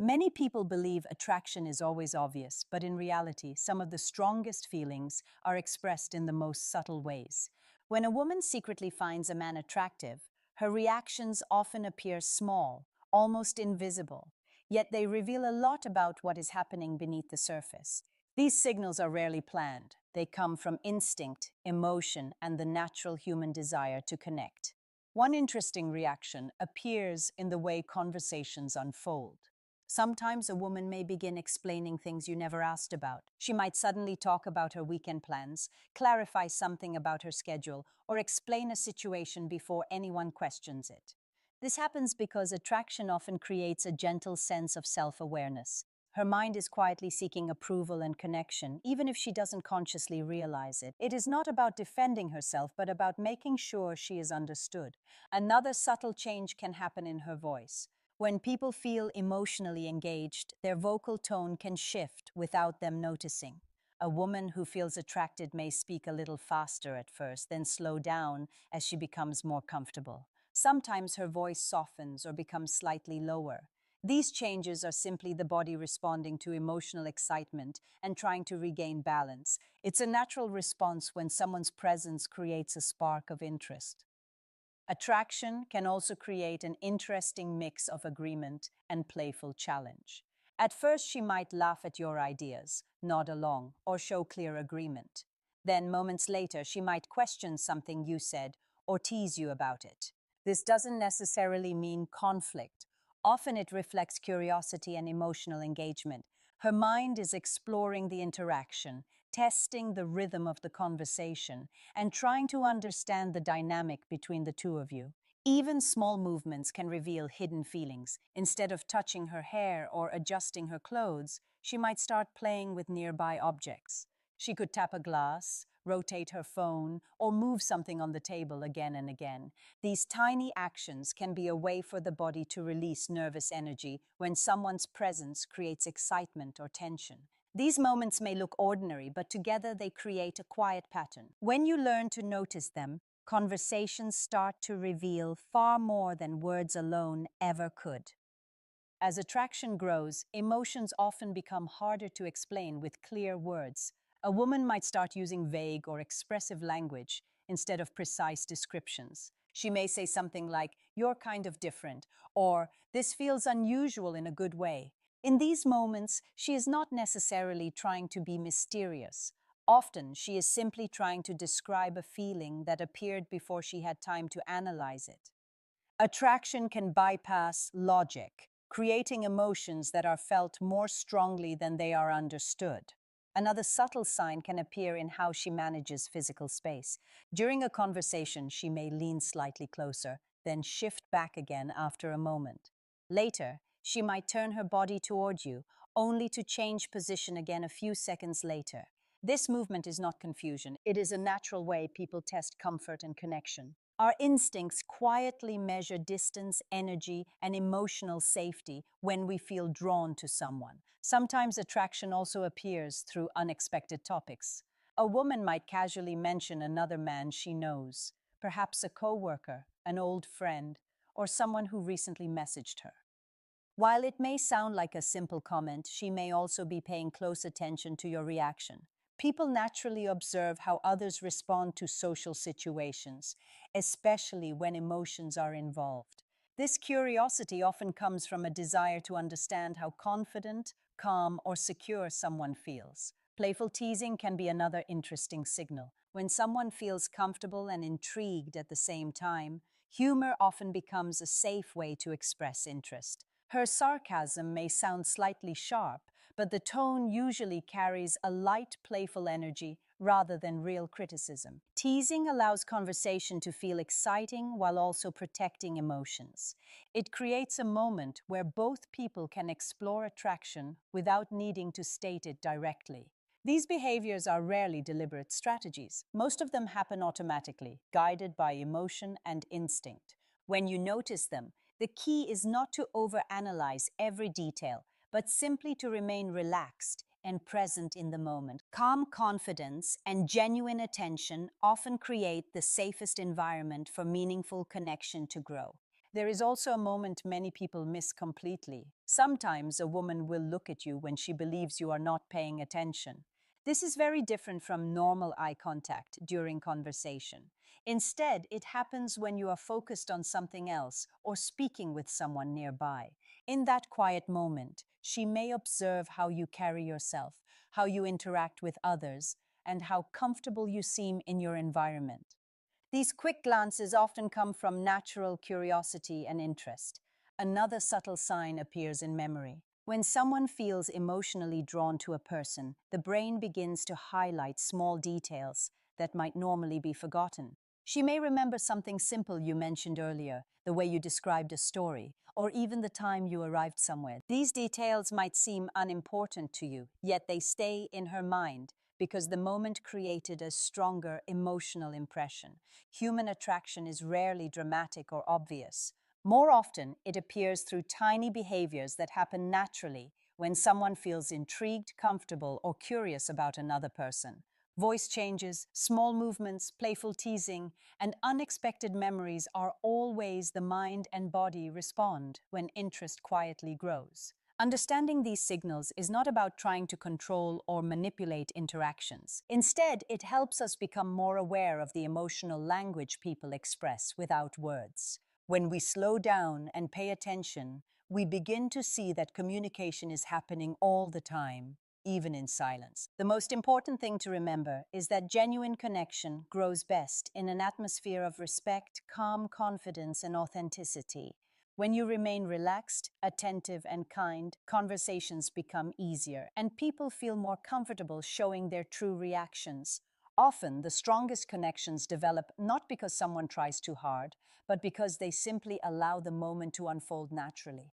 Many people believe attraction is always obvious, but in reality, some of the strongest feelings are expressed in the most subtle ways. When a woman secretly finds a man attractive, her reactions often appear small, almost invisible, yet they reveal a lot about what is happening beneath the surface. These signals are rarely planned. They come from instinct, emotion, and the natural human desire to connect. One interesting reaction appears in the way conversations unfold. Sometimes a woman may begin explaining things you never asked about. She might suddenly talk about her weekend plans, clarify something about her schedule, or explain a situation before anyone questions it. This happens because attraction often creates a gentle sense of self-awareness. Her mind is quietly seeking approval and connection, even if she doesn't consciously realize it. It is not about defending herself, but about making sure she is understood. Another subtle change can happen in her voice. When people feel emotionally engaged, their vocal tone can shift without them noticing. A woman who feels attracted may speak a little faster at first, then slow down as she becomes more comfortable. Sometimes her voice softens or becomes slightly lower. These changes are simply the body responding to emotional excitement and trying to regain balance. It's a natural response when someone's presence creates a spark of interest. Attraction can also create an interesting mix of agreement and playful challenge. At first, she might laugh at your ideas, nod along, or show clear agreement. Then, moments later, she might question something you said or tease you about it. This doesn't necessarily mean conflict. Often it reflects curiosity and emotional engagement. Her mind is exploring the interaction, testing the rhythm of the conversation, and trying to understand the dynamic between the two of you. Even small movements can reveal hidden feelings. Instead of touching her hair or adjusting her clothes, she might start playing with nearby objects. She could tap a glass, rotate her phone, or move something on the table again and again. These tiny actions can be a way for the body to release nervous energy when someone's presence creates excitement or tension. These moments may look ordinary, but together they create a quiet pattern. When you learn to notice them, conversations start to reveal far more than words alone ever could. As attraction grows, emotions often become harder to explain with clear words. A woman might start using vague or expressive language instead of precise descriptions. She may say something like, "You're kind of different," or "This feels unusual in a good way." In these moments, she is not necessarily trying to be mysterious. Often, she is simply trying to describe a feeling that appeared before she had time to analyze it. Attraction can bypass logic, creating emotions that are felt more strongly than they are understood. Another subtle sign can appear in how she manages physical space. During a conversation, she may lean slightly closer, then shift back again after a moment. Later, she might turn her body toward you, only to change position again a few seconds later. This movement is not confusion. It is a natural way people test comfort and connection. Our instincts quietly measure distance, energy, and emotional safety when we feel drawn to someone. Sometimes attraction also appears through unexpected topics. A woman might casually mention another man she knows, perhaps a coworker, an old friend, or someone who recently messaged her. While it may sound like a simple comment, she may also be paying close attention to your reaction. People naturally observe how others respond to social situations, especially when emotions are involved. This curiosity often comes from a desire to understand how confident, calm, or secure someone feels. Playful teasing can be another interesting signal. When someone feels comfortable and intrigued at the same time, humor often becomes a safe way to express interest. Her sarcasm may sound slightly sharp, but the tone usually carries a light, playful energy rather than real criticism. Teasing allows conversation to feel exciting while also protecting emotions. It creates a moment where both people can explore attraction without needing to state it directly. These behaviors are rarely deliberate strategies. Most of them happen automatically, guided by emotion and instinct. When you notice them, the key is not to overanalyze every detail, but simply to remain relaxed and present in the moment. Calm confidence and genuine attention often create the safest environment for meaningful connection to grow. There is also a moment many people miss completely. Sometimes a woman will look at you when she believes you are not paying attention. This is very different from normal eye contact during conversation. Instead, it happens when you are focused on something else or speaking with someone nearby. In that quiet moment, she may observe how you carry yourself, how you interact with others, and how comfortable you seem in your environment. These quick glances often come from natural curiosity and interest. Another subtle sign appears in memory. When someone feels emotionally drawn to a person, the brain begins to highlight small details that might normally be forgotten. She may remember something simple you mentioned earlier, the way you described a story, or even the time you arrived somewhere. These details might seem unimportant to you, yet they stay in her mind because the moment created a stronger emotional impression. Human attraction is rarely dramatic or obvious. More often, it appears through tiny behaviors that happen naturally when someone feels intrigued, comfortable, or curious about another person. Voice changes, small movements, playful teasing, and unexpected memories are all ways the mind and body respond when interest quietly grows. Understanding these signals is not about trying to control or manipulate interactions. Instead, it helps us become more aware of the emotional language people express without words. When we slow down and pay attention, we begin to see that communication is happening all the time, even in silence. The most important thing to remember is that genuine connection grows best in an atmosphere of respect, calm confidence, and authenticity. When you remain relaxed, attentive, and kind, conversations become easier, and people feel more comfortable showing their true reactions. Often, the strongest connections develop not because someone tries too hard, but because they simply allow the moment to unfold naturally.